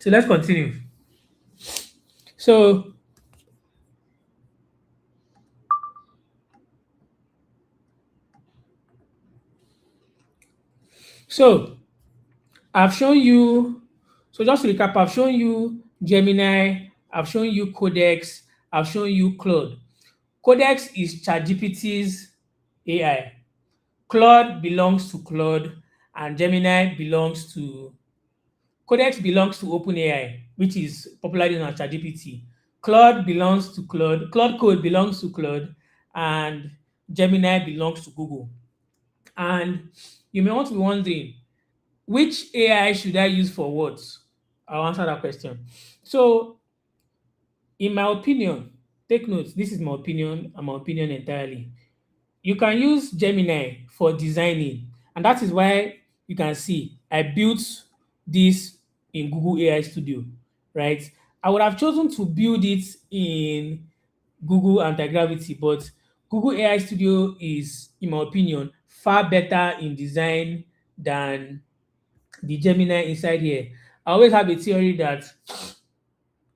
So let's continue. So so I've shown you. So just to recap, I've shown you Gemini, I've shown you Codex, I've shown you Claude. Codex is ChatGPT's AI. Claude belongs to Claude, and Gemini belongs to Codex belongs to OpenAI, which is popularly known as ChatGPT. Claude belongs to Claude. Claude Code belongs to Claude, and Gemini belongs to Google. And you may want to be wondering, which AI should I use for what? I'll answer that question. So, in my opinion, take notes. This is my opinion and my opinion entirely. You can use Gemini for designing, and that is why you can see I built this in Google AI Studio, right? I would have chosen to build it in Google Anti-Gravity, but Google AI Studio is, in my opinion, far better in design than the Gemini inside here. I always have a theory that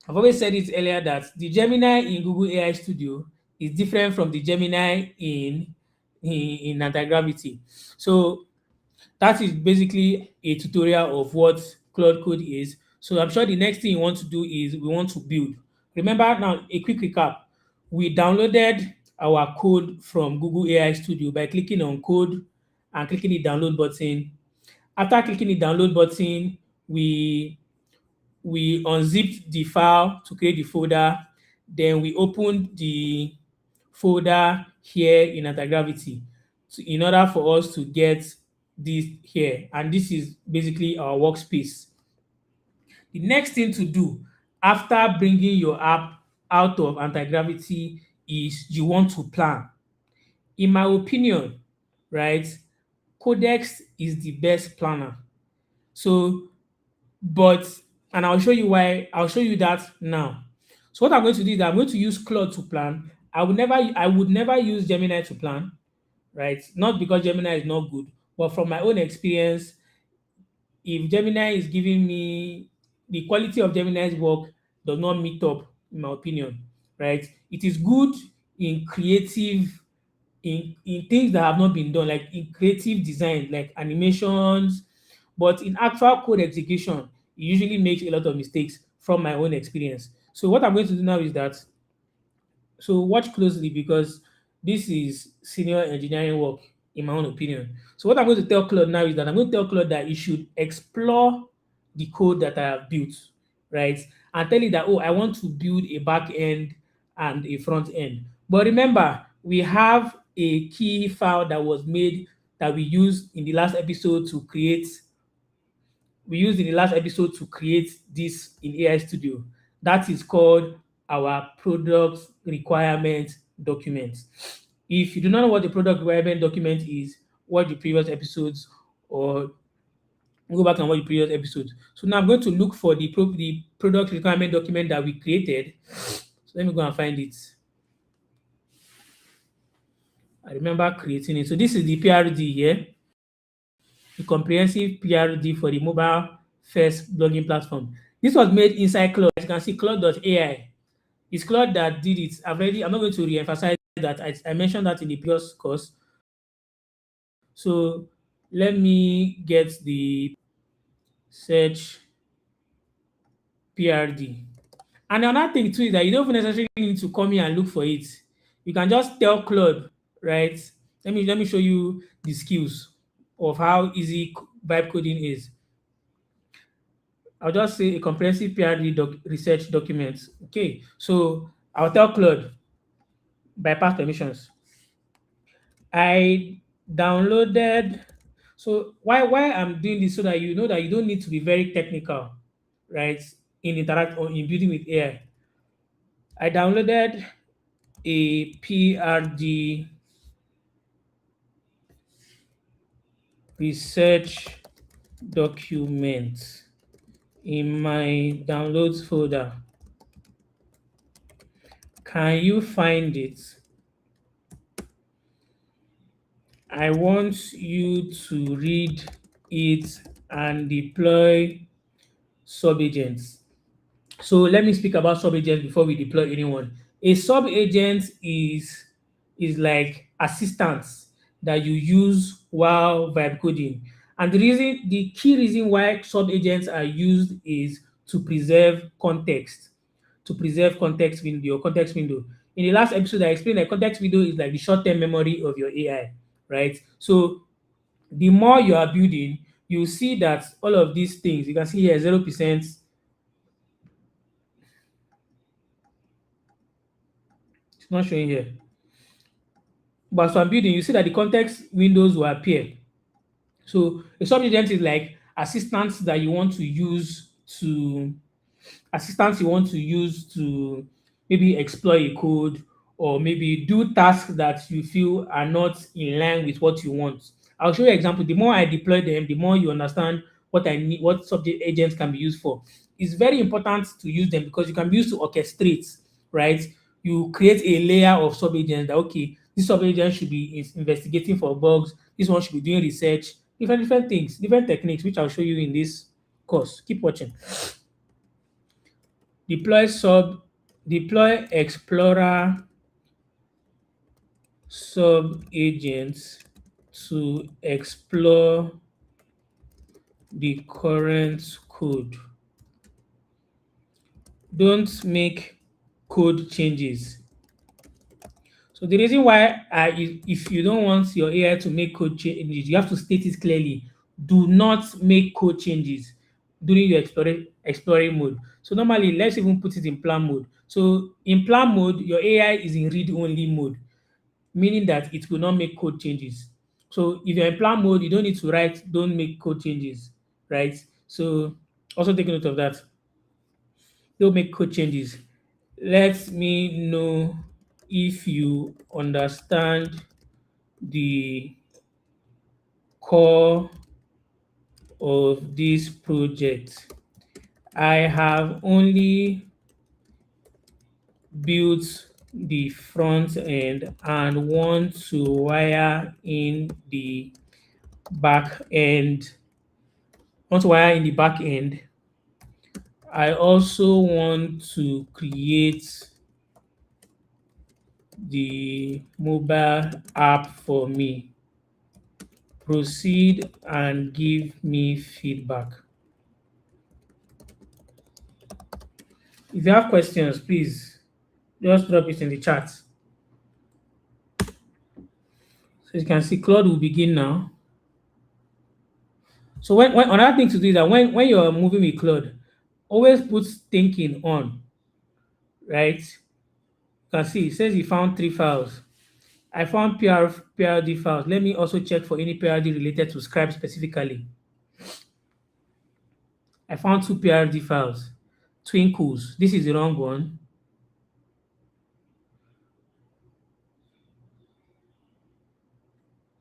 I've always said it earlier that the Gemini in Google AI Studio is different from the Gemini in anti-gravity. So that is basically a tutorial of what Claude Code is. So I'm sure the next thing you want to do is we want to build. Remember now, a quick recap. We downloaded our code from Google AI Studio by clicking on code and clicking the download button. After clicking the download button, we unzipped the file to create the folder. Then we opened the folder here in Anti-Gravity in order for us to get this here. And this is basically our workspace. The next thing to do after bringing your app out of Anti-Gravity is you want to plan. In my opinion, right, Codex is the best planner. So but and I'll show you why. I'll show you that now. So what I'm going to do is I'm going to use Claude to plan. I would never use Gemini to plan, right? Not because Gemini is not good, but from my own experience, if Gemini is giving me the quality of Gemini's work does not meet up, in my opinion, right? It is good in creative in things that have not been done, like in creative design, like animations, but in actual code execution, it usually makes a lot of mistakes from my own experience. So what I'm going to do now is that so watch closely because this is senior engineering work, in my own opinion. So what I'm going to tell Claude now is that I'm going to tell Claude that he should explore the code that I have built, right? And tell it that, oh, I want to build a back end and a front end. But remember, we have a key file that was made that we used in the last episode to create this in AI Studio. That is called our product requirement document. If you do not know what the product requirement document is, watch the previous episodes or go back and watch the previous episodes. So now I'm going to look for the product requirement document that we created. So let me go and find it. I remember creating it. So this is the PRD here, the comprehensive PRD for the mobile first blogging platform. This was made inside Claude. As you can see, Claude.ai. It's Claude that did it. I'm not going to re-emphasize that. I mentioned that in the previous course. So let me get the search PRD. And another thing too is that you don't necessarily need to come here and look for it. You can just tell Claude, right? Let me show you the skills of how easy vibe coding is. I'll just say a comprehensive PRD research document. Okay, so I'll tell Claude bypass permissions. I downloaded. So why I'm doing this so that you know that you don't need to be very technical, right? In interact or in building with AI. I downloaded a PRD research document in my downloads folder. Can you find it? I want you to read it and deploy subagents. So let me speak about sub-agents before we deploy anyone. A sub-agent is like assistants that you use while vibe coding. And the key reason why sub-agents are used is to preserve context, to preserve context window. In the last episode, I explained that context window is like the short-term memory of your AI, right? So the more you are building, you see that all of these things, you can see here 0%, it's not showing here. But as I'm building, you see that the context windows will appear. So a sub-agent is like assistants that you want to use to assistants you want to use to maybe explore a code or maybe do tasks that you feel are not in line with what you want. I'll show you an example. The more I deploy them, the more you understand what I need, what subject agents can be used for. It's very important to use them because you can be used to orchestrate, right? You create a layer of sub agents that okay, this sub agent should be investigating for bugs, this one should be doing research, different things, different techniques, which I'll show you in this course. Keep watching. Deploy sub Deploy Explorer sub agents to explore the current code. Don't make code changes. So the reason why if you don't want your AI to make code changes, you have to state it clearly. Do not make code changes during your exploring mode. So normally, let's even put it in plan mode. So in plan mode, your AI is in read-only mode, meaning that it will not make code changes. So if you're in plan mode, you don't need to write, don't make code changes, right? So also take note of that. Don't make code changes. Let me know if you understand the core of this project. I have only built the front end and want to wire in the back end. Want to wire in the back end. I also want to create the mobile app for me. Proceed and give me feedback. If you have questions, please just drop it in the chat. So you can see Claude will begin now. So when another thing to do is that when you're moving with Claude, always put thinking on, right? You can see it says he found 3 files. I found PRD files. Let me also check for any PRD related to Scribe specifically. I found 2 PRD files. Twinkles. This is the wrong one.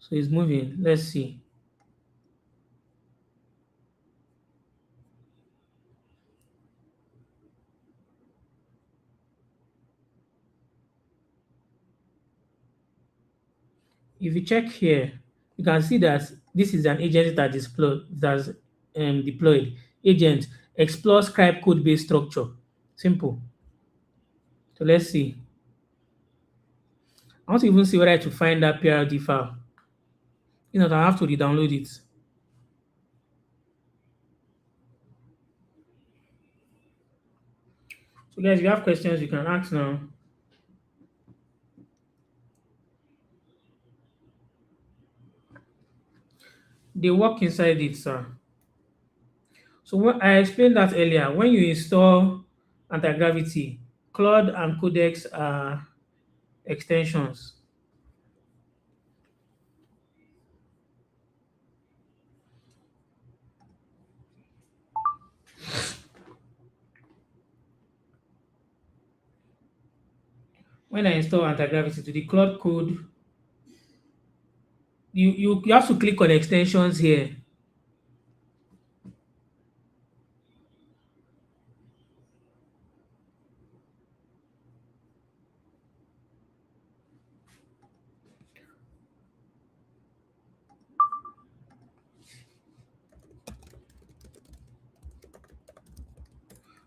So it's moving. Let's see. If you check here, you can see that this is an agent that's deployed. Agent explore Scribe code base structure. Simple. So let's see. I want to even see whether I to find that PRD file. You know, I have to re-download it. So guys, if you have questions, you can ask now. They work inside it, sir. So what I explained that earlier, when you install anti-gravity, Claude and Codex are extensions. When I install anti-gravity to the Claude code, you have to click on extensions here.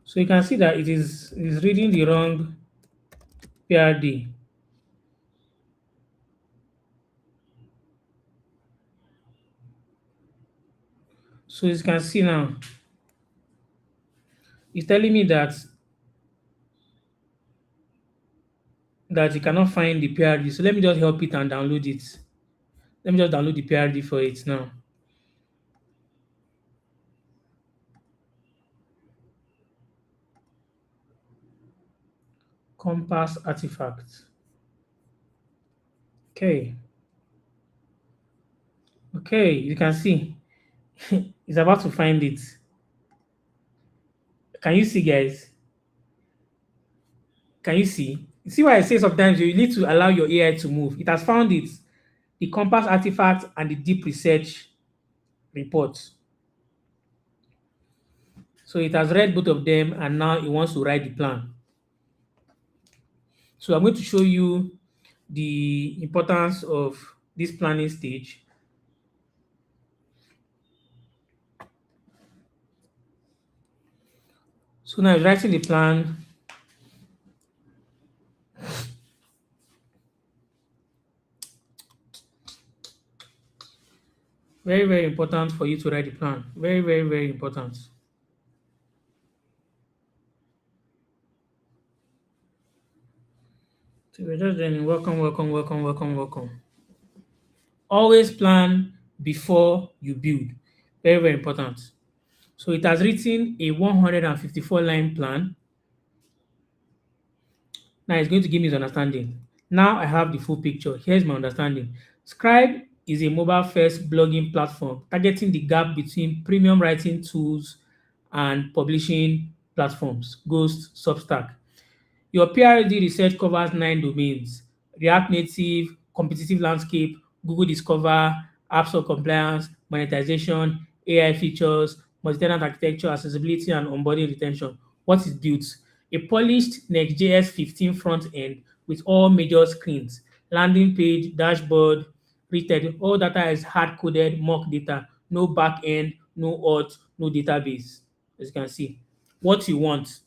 So you can see that it is reading the wrong PRD. So as you can see now, it's telling me that you cannot find the PRD. So let me just help it and download it. Let me just download the PRD for it now. Compass artifact. Okay. Okay, you can see it's about to find it. Can you see, guys? Can you see? You see why I say sometimes you need to allow your AI to move. It has found it, the compass artifact and the deep research report. So it has read both of them and now it wants to write the plan. So I'm going to show you the importance of this planning stage. So now it's writing the plan. Very, very important for you to write the plan. Very, very, very important. So we're just doing welcome, welcome, welcome, welcome, welcome. Always plan before you build. Very, very important. So it has written a 154 line plan. Now it's going to give me the understanding. Now I have the full picture. Here's my understanding. Scribe is a mobile first blogging platform targeting the gap between premium writing tools and publishing platforms, Ghost, Substack. Your PhD research covers 9 domains: React Native, competitive landscape, Google Discover, apps for compliance, monetization, AI features, multi-tenant architecture, accessibility, and onboarding retention. What is built? A polished Next.js 15 front end with all major screens, landing page, dashboard, written. All data is hard coded mock data, no back end, no auth, no database. As you can see, what you want: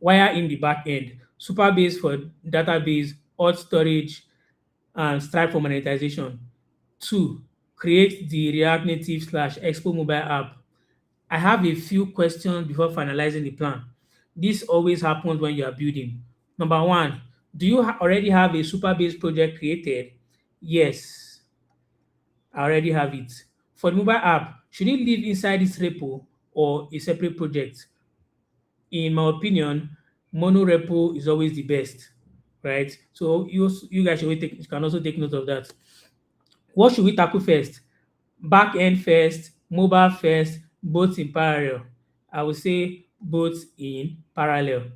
wire in the back end, Supabase for database, auth storage, and Stripe for monetization. 2, create the React Native slash Expo mobile app. I have a few questions before finalizing the plan. This always happens when you are building. Number one, do you already have a Supabase project created? Yes, I already have it. For the mobile app, should it live inside this repo or a separate project? In my opinion, mono repo is always the best, right? So you guys you can also take note of that. What should we tackle first? Back end first, mobile first, both in parallel? I would say both in parallel.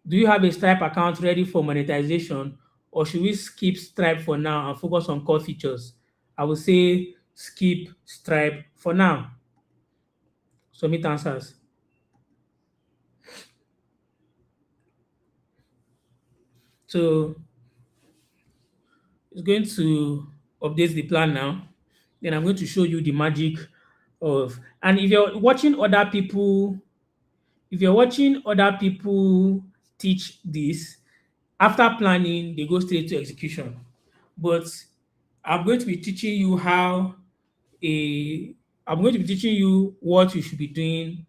Do you have a Stripe account ready for monetization, or should we skip Stripe for now and focus on core features? I would say skip Stripe for now. Submit answers. So it's going to update the plan now. Then I'm going to show you the magic of, and if you're watching other people teach this, after planning, they go straight to execution. But I'm going to be teaching you a I'm going to be teaching you what you should be doing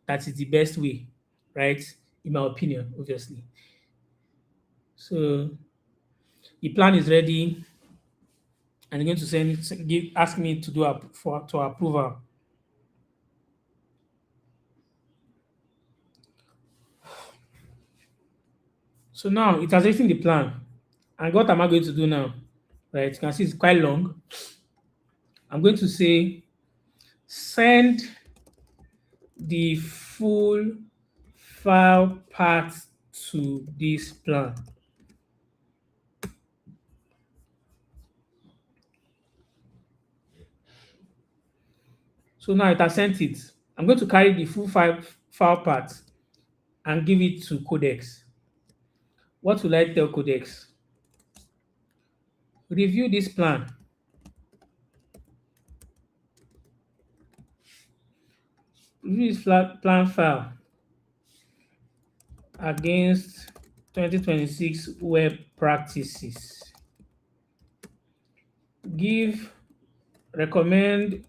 that is the best way, right? In my opinion, obviously. So the plan is ready and you're going to ask me to do for to approval. So now it has written the plan. And what am I going to do now? Right, you can see it's quite long. I'm going to say send the full file path to this plan. So now it has sent it. I'm going to carry the full file path and give it to Codex. What will I tell Codex? Review this plan. Review this plan file. against 2026 web practices. Give recommend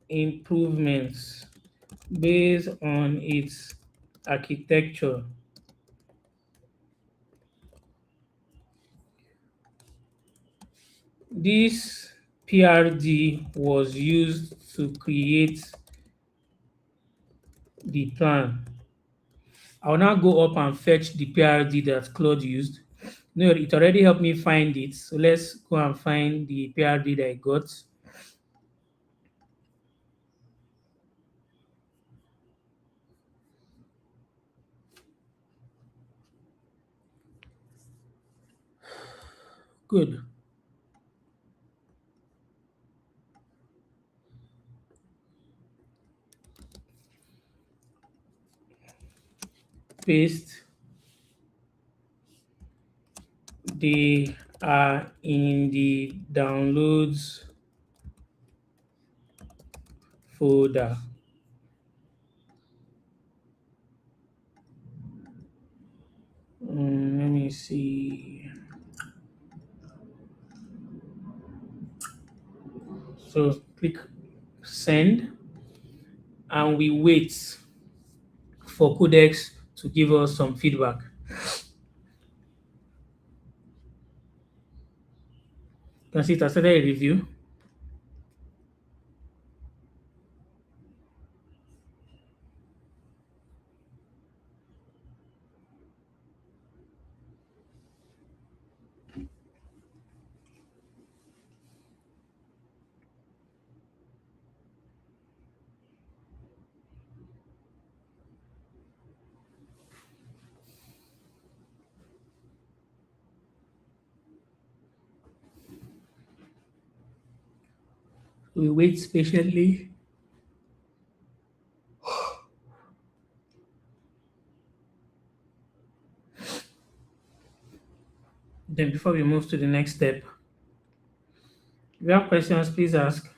improvements based on its architecture. This PRD was used to create the plan. I'll now go up and fetch the PRD that Claude used. No, it already helped me find it. So let's go and find the PRD that I got. Good. Paste. They are in the downloads folder. Let me see. So click send and we wait for Codex to give us some feedback. You can see it has started a review. We wait patiently. Then before we move to the next step, if you have questions, please ask.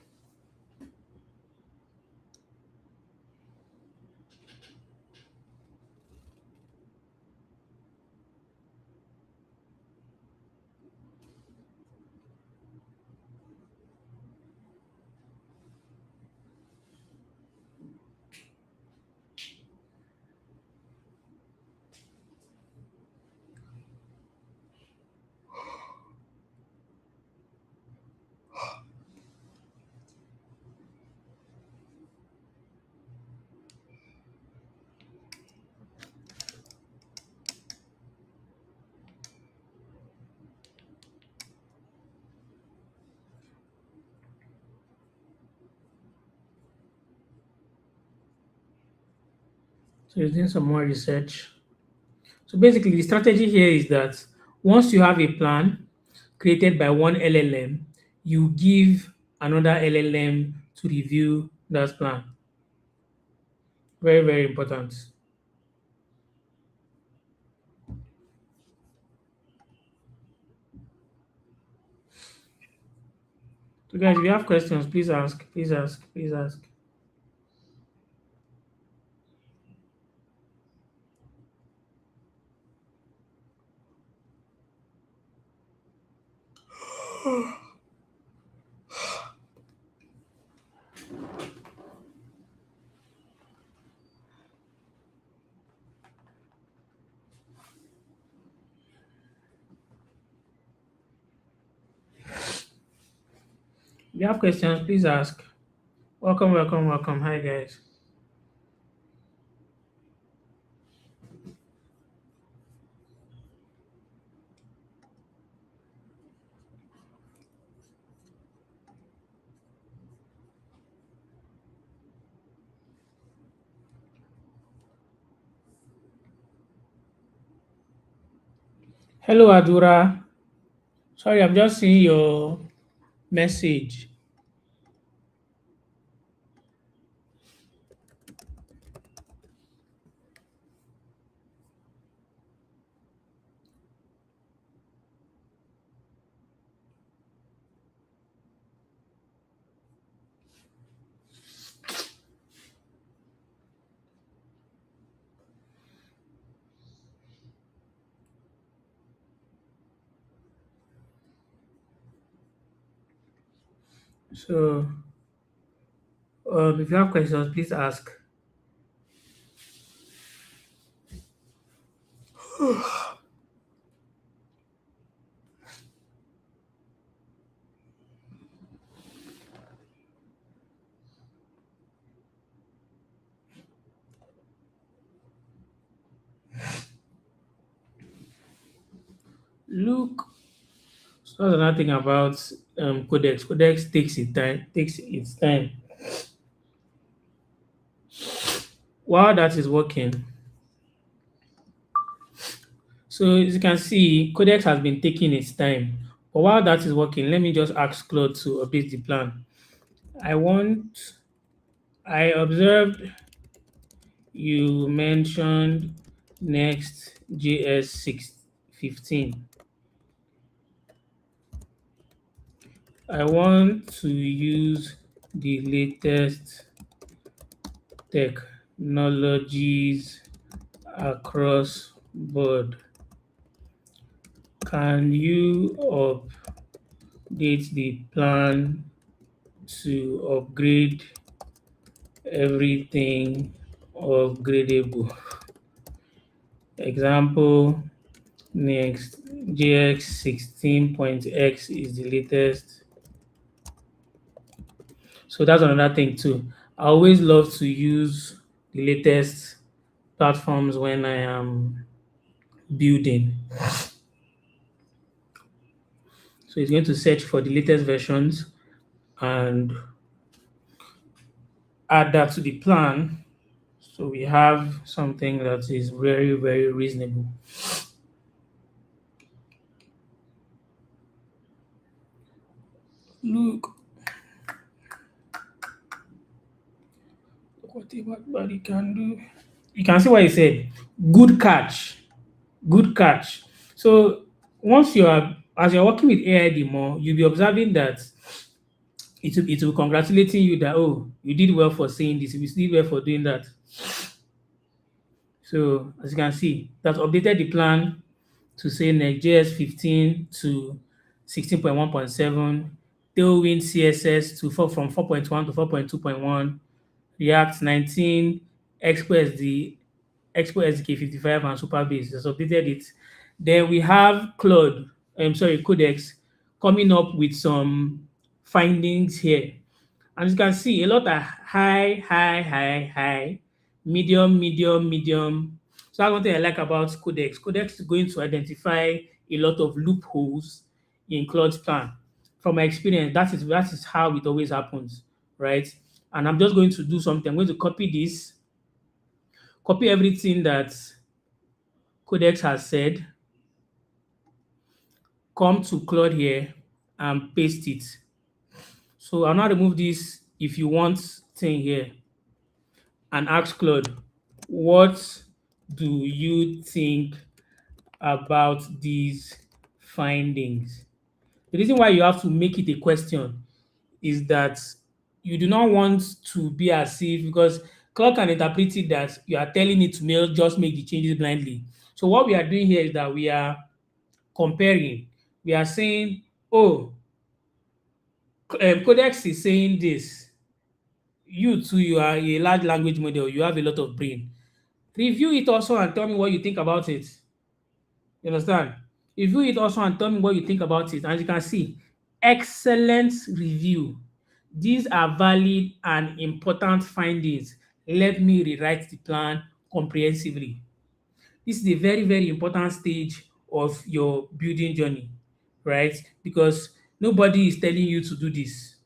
So you're doing some more research. So basically, the strategy here is that once you have a plan created by one LLM, you give another LLM to review that plan. Very, very important. So guys, if you have questions, please ask, please ask, please ask. If you have questions, please ask. Welcome, welcome, welcome. Hi guys. Hello Adura. Sorry, I'm just seeing your message. So, if you have questions, please ask. Look, so that's another thing about Codex. Codex takes its time. While that is working, so as you can see, Codex has been taking its time. But while that is working, let me just ask Claude to update the plan. I want, I observed you mentioned next JS 615. I want to use the latest technologies across board. Can you update the plan to upgrade everything upgradable? Example, next JX 16.x is the latest. So that's another thing too. I always love to use the latest platforms when I am building. So it's going to search for the latest versions and add that to the plan. So we have something that is very, very reasonable. Look, what everybody can do. You can see what he said. Good catch. Good catch. So once you are, as you're working with AID more, you'll be observing that it will congratulating you that, oh, you did well for saying this, you did well for doing that. So as you can see, that's updated the plan to say Next.js 15 to 16.1.7, Tailwind CSS to 4.1 to 4.2.1, React 19, Expo SDK 55, and Supabase. Just updated it. Then we have Codex coming up with some findings here. As you can see, a lot are high, high, high, high, medium, medium, medium. So that's one thing I like about Codex. Codex is going to identify a lot of loopholes in Claude's plan. From my experience, that is how it always happens, right? And I'm just going to do something. I'm going to copy this, copy everything that Codex has said, come to Claude here and paste it. So I'll now remove this if you want thing here and ask Claude, what do you think about these findings? The reason why you have to make it a question is that you do not want to be as if, because Claude can interpret it that you are telling it to just make the changes blindly. So what we are doing here is that we are comparing. We are saying, oh, Codex is saying this. You too, you are a large language model. You have a lot of brain. Review it also and tell me what you think about it. You understand? Review it also and tell me what you think about it. As you can see, excellent review. These are valid and important findings. Let me rewrite the plan comprehensively. This is a very, very important stage of your building journey, right? Because nobody is telling you to do this.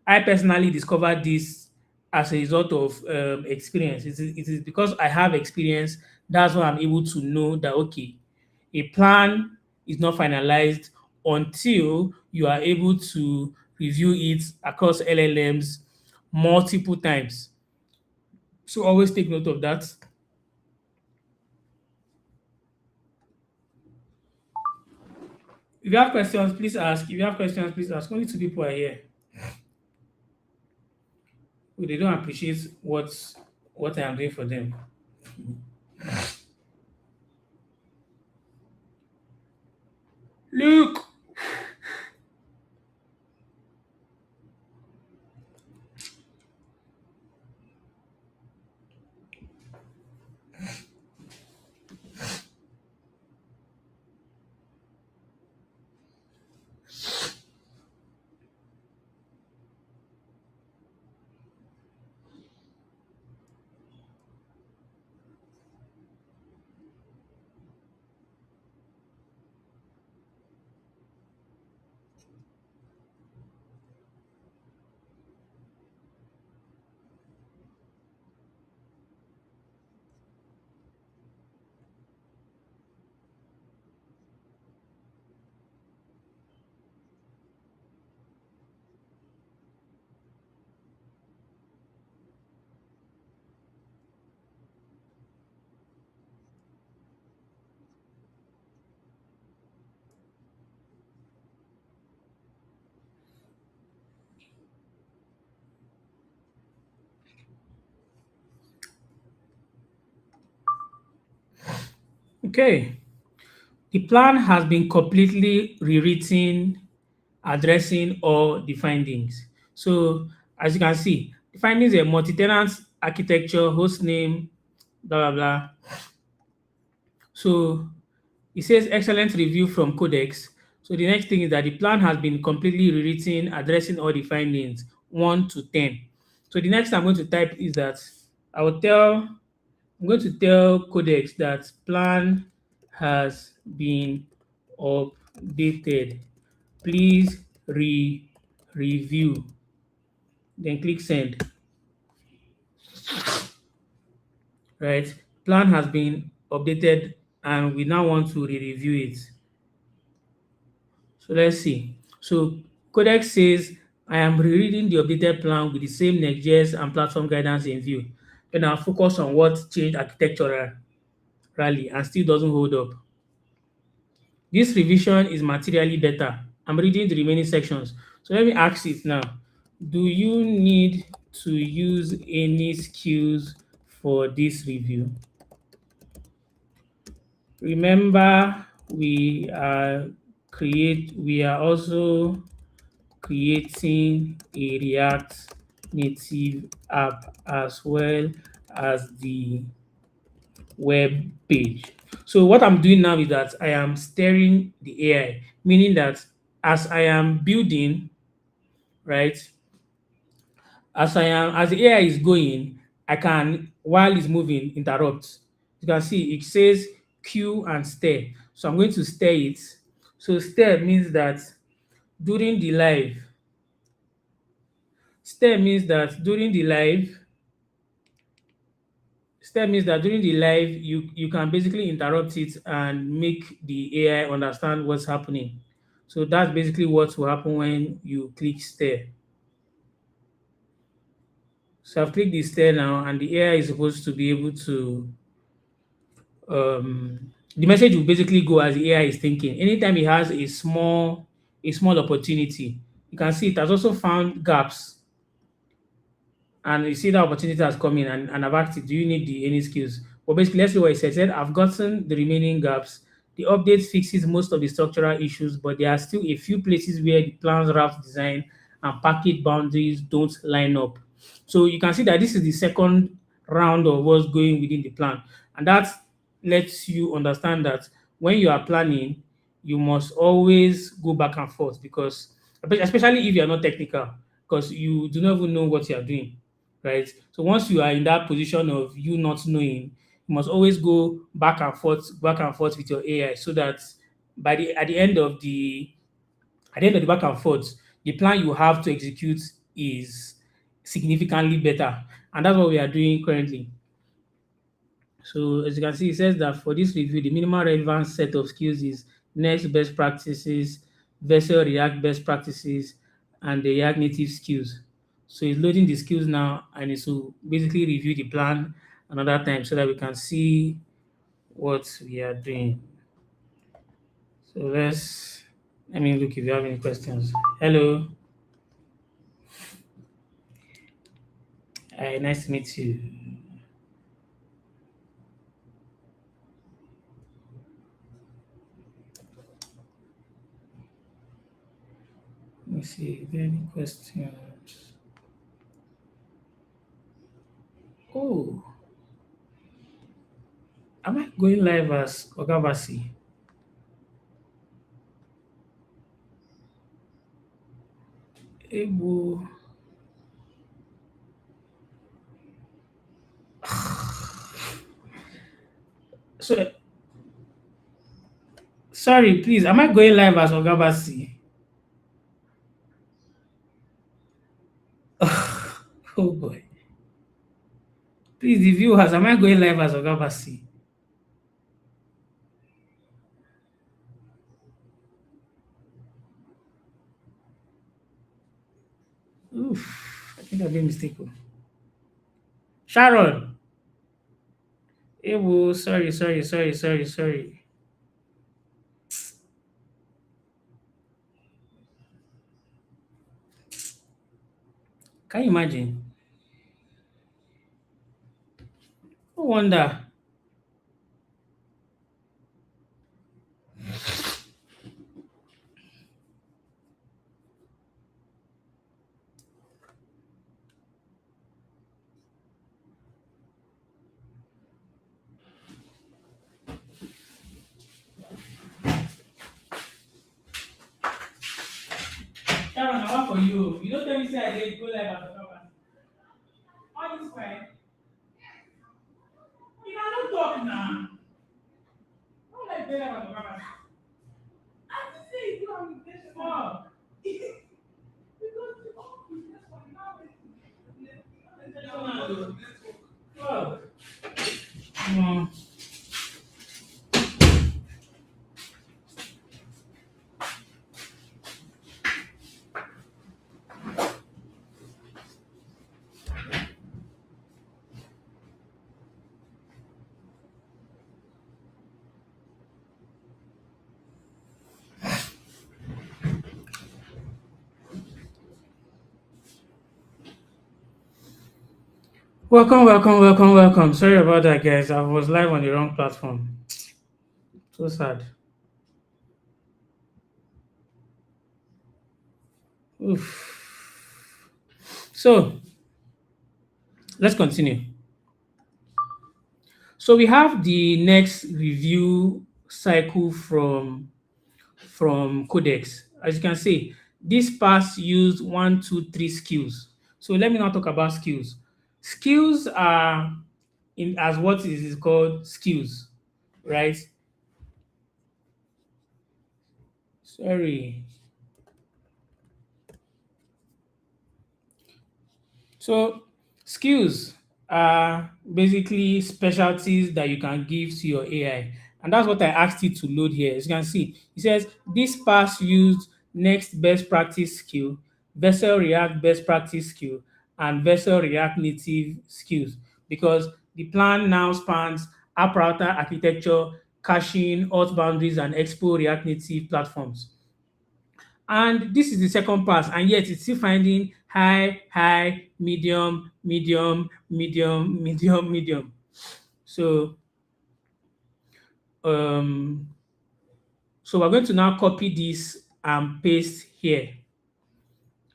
I personally discovered this as a result of experience. It is because I have experience, that's why I'm able to know that, okay, a plan is not finalized until you are able to review it across LLMs multiple times. So always take note of that. If you have questions, please ask. If you have questions, please ask. Only two people are here. They don't appreciate what I am doing for them. Look, Okay. The plan has been completely rewritten, addressing all the findings. So as you can see, the findings are multi-tenant architecture, host name, blah, blah, blah. So it says excellent review from Codex. So the next thing is that the plan has been completely rewritten, addressing all the findings, 1 to 10. So the next I'm going to type is that I will tell I'm going to tell Codex that plan has been updated. Please review. Then click send. Right? Plan has been updated and we now want to re-review it. So let's see. So Codex says I am rereading the updated plan with the same Next.js and platform guidance in view. Then I'll focus on what changed architecturally and still doesn't hold up. This revision is materially better. I'm reading the remaining sections. So let me ask it now. Do you need to use any skills for this review? Remember, we are also creating a React native app as well as the web page. So what I'm doing now is that I am steering the AI, meaning that as I am building, right, as the AI is going, I can, while it's moving, interrupt. You can see it says queue and stare. So I'm going to stare it. So stare means that during the live, stare means that during the live, step means that during the live, you can basically interrupt it and make the AI understand what's happening. So that's basically what will happen when you click stare. So I've clicked the stare now, and the AI is supposed to be able to. The message will basically go as the AI is thinking. Anytime it has a small opportunity, you can see it has also found gaps, and you see that opportunity has come in, and I've asked it, do you need any skills? But basically, let's see what it said. It said, I've gotten the remaining gaps. The update fixes most of the structural issues, but there are still a few places where the plan's route design and package boundaries don't line up. So you can see that this is the second round of what's going within the plan. And that lets you understand that when you are planning, you must always go back and forth because, especially if you are not technical, because you do not even know what you are doing, right? So once you are in that position of you not knowing, you must always go back and forth with your AI so that by the at the end of the back and forth, the plan you have to execute is significantly better. And that's what we are doing currently. So as you can see, it says that for this review, the minimal relevant set of skills is Next best practices, Vessel React best practices, and the React native skills. So it's loading the skills now and it's to basically review the plan another time so that we can see what we are doing. So let me look if you have any questions. Hello. Hi, nice to meet you. Let me see. Is there any questions? Oh, am I going live as Ogavasi? Ebo. So sorry, please. Am I going live as Ogabasi? Oh boy. Please, the viewers, am I going live as Ogabasi? Oof. I think I made a mistake. Oh. Sharon. Ebo, sorry. Can you imagine? No wonder. That one, I want for you. You don't tell me say I did go live at the top. All this fine. You cannot talk now. How like go live at the top? I just say you are with this one. Oh. Mm. Welcome. Sorry about that, guys. I was live on the wrong platform. So sad. Oof. So let's continue. So we have the next review cycle from Codex. As you can see, this pass used 1, 2, 3 skills. So let me now talk about skills. Skills are in as what is called skills, right? Sorry. So skills are basically specialties that you can give to your AI. And that's what I asked you to load here. As you can see, it says this pass used next best practice skill, Vessel React best practice skill, and Vessel React native skills. Because the plan now spans app router architecture, caching, auth boundaries, and Expo React Native platforms. And this is the second pass, and yet it's still finding high, medium. So um so we're going to now copy this and paste here.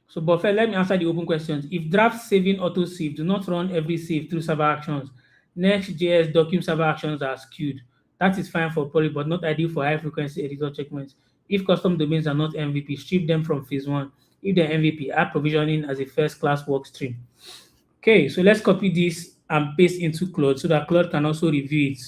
So but first, let me answer the open questions. If draft saving auto save, do not run every save through server actions. Next.js document server actions are skewed. That is fine for poly, but not ideal for high frequency editor checkpoints. If custom domains are not MVP, strip them from phase one. If they're MVP, add provisioning as a first class work stream. Okay, so let's copy this and paste into Claude so that Claude can also review it.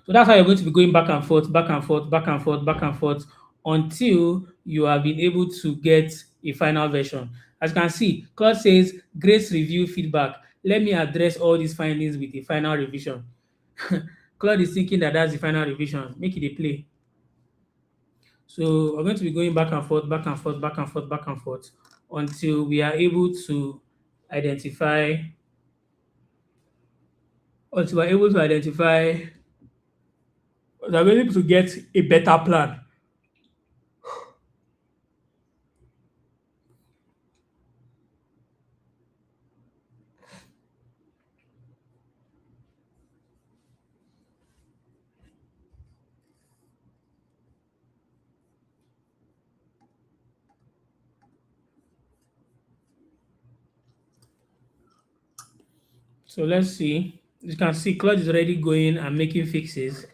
So that's how you're going to be going back and forth, back and forth until you have been able to get a final version. As you can see, Claude says, great review feedback. Let me address all these findings with a final revision. Claude is thinking that that's the final revision. Make it a play. So we're going to be going back and forth until we are able to identify, until we're able to identify, we're able to get a better plan. So let's see. You can see Claude is already going and making fixes.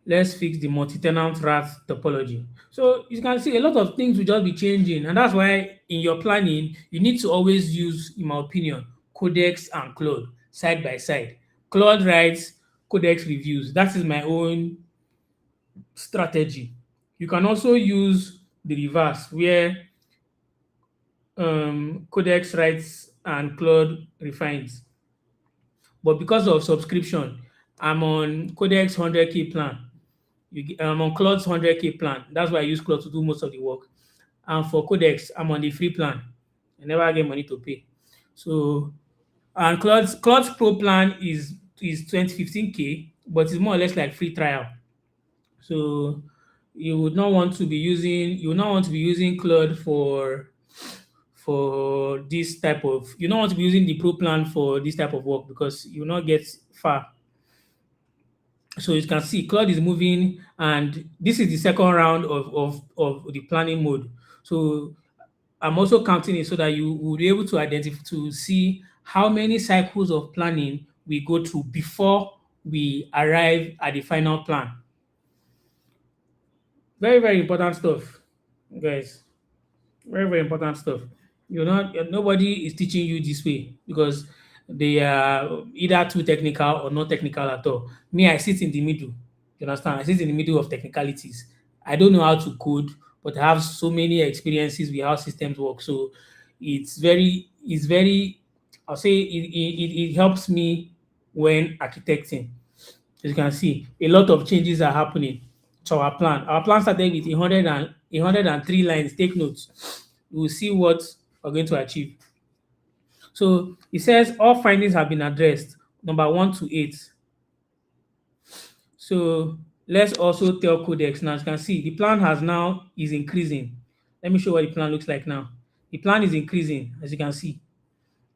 Let's fix the multi-tenant RAT topology. So you can see a lot of things will just be changing, and that's why in your planning you need to always use, in my opinion, Codex and Claude side by side. Claude writes, Codex reviews. That is my own strategy. You can also use the reverse where Codex writes and Claude refines. But because of subscription, I'm on Codex 100K plan. I'm on Claude's 100K plan. That's why I use Claude to do most of the work. And for Codex, I'm on the free plan. I never get money to pay. So, and Claude's Pro plan is 2015K, but it's more or less like free trial. So you would not want to be using Claude for this type of, you don't want to be using the Pro plan for this type of work because you will not get far. So you can see Claude is moving, and this is the second round of the planning mode. So I'm also counting it so that you will be able to identify to see how many cycles of planning we go through before we arrive at the final plan. Very, very important stuff, guys. Very, very important stuff. You're not nobody is teaching you this way because they are either too technical or not technical at all. Me, I sit in the middle. You understand? I sit in the middle of technicalities. I don't know how to code, but I have so many experiences with how systems work. So it's very I'll say it helps me when architecting. As you can see, a lot of changes are happening to our plan. Our plan started with 103 lines. Take notes. We will see what we're going to achieve. So it says all findings have been addressed, number 1 to 8. So let's also tell Codex now. As you can see, the plan has now is increasing. Let me show what the plan looks like now. The plan is increasing, as you can see.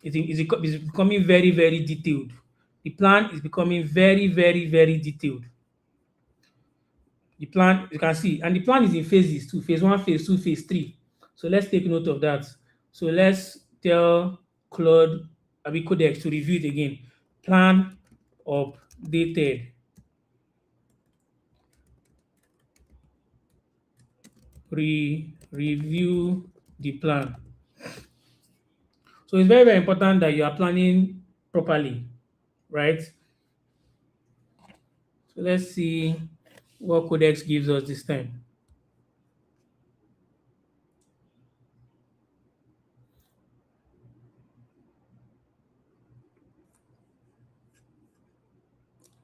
It's becoming very, very detailed. The plan is becoming very, very, very detailed. The plan, you can see, and the plan is in phases too, phase 1, phase 2, phase 3. So let's take note of that. So let's tell Claude Abi Codex to review it again. Plan updated. Review the plan. So it's very, very important that you are planning properly, right? So let's see what Codex gives us this time.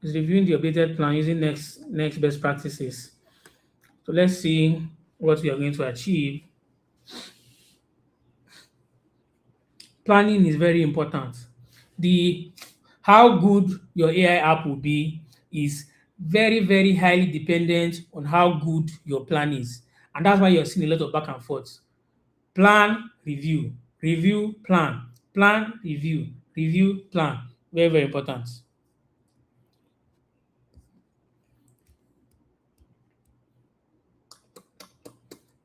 It's reviewing the updated plan using next best practices. So let's see what we are going to achieve. Planning is very important. The how good your AI app will be is very, very highly dependent on how good your plan is. And that's why you're seeing a lot of back and forth. Plan, review, review, plan, review, review, plan. Very, very important.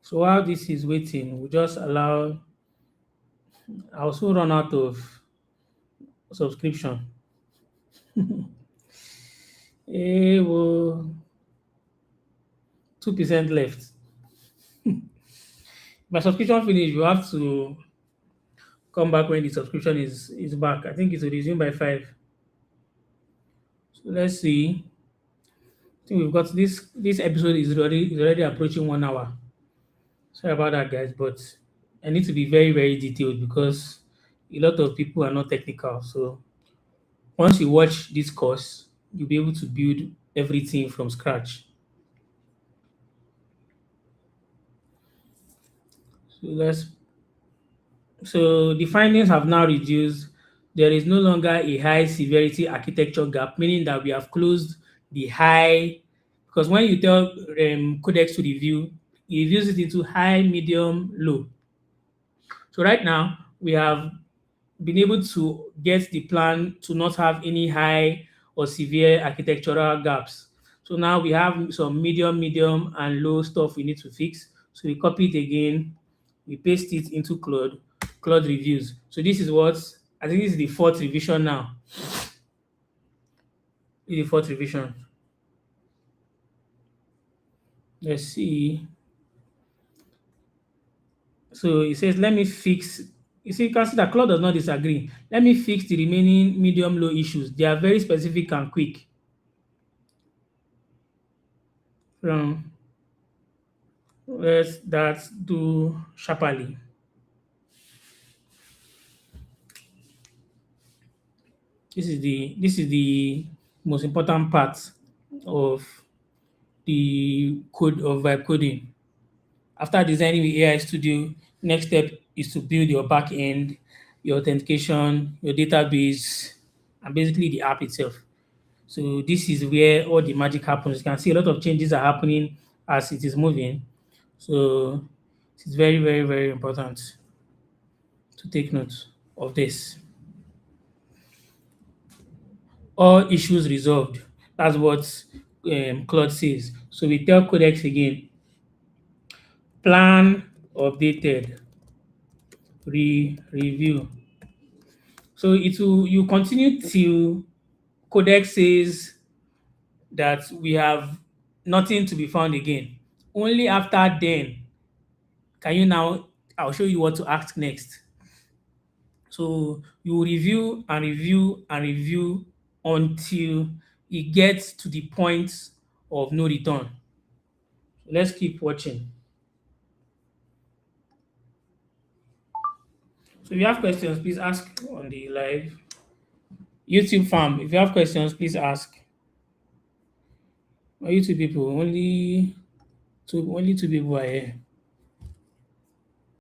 So while this is waiting, we just allow, I also run out of subscription. Well, 2% left. My subscription finish, you have to come back when the subscription is back. I think it will resume by 5. So let's see. I think we've got this episode is already approaching 1 hour. Sorry about that, guys, but I need to be very, very detailed because a lot of people are not technical. So once you watch this course, you'll be able to build everything from scratch. So let's So the findings have now reduced. There is no longer a high severity architecture gap, meaning that we have closed the high. Because when you tell Codex to review, it reviews it into high, medium, low. So right now we have been able to get the plan to not have any high or severe architectural gaps. So now we have some medium, and low stuff we need to fix. So we copy it again, we paste it into Claude reviews. So this is what I think this is the 4th revision now. This is the 4th revision. Let's see. So it says, let me fix. You see, you can see that Claude does not disagree. Let me fix the remaining medium low issues. They are very specific and quick. From let's that do sharply. This is the most important part of the code of vibe coding. After designing with AI Studio, next step is to build your back end, your authentication, your database, and basically the app itself. So this is where all the magic happens. You can see a lot of changes are happening as it is moving. So it's very, very, very important to take note of this. All issues resolved. That's what Claude says. So we tell Codex again, plan updated, review. So it will you continue till Codex says that we have nothing to be found again. Only after then can you now, I'll show you what to ask next. So you review and review and review until it gets to the point of no return. Let's keep watching. So if you have questions, please ask on the live YouTube farm. If you have questions, please ask. My YouTube people, only two people are here.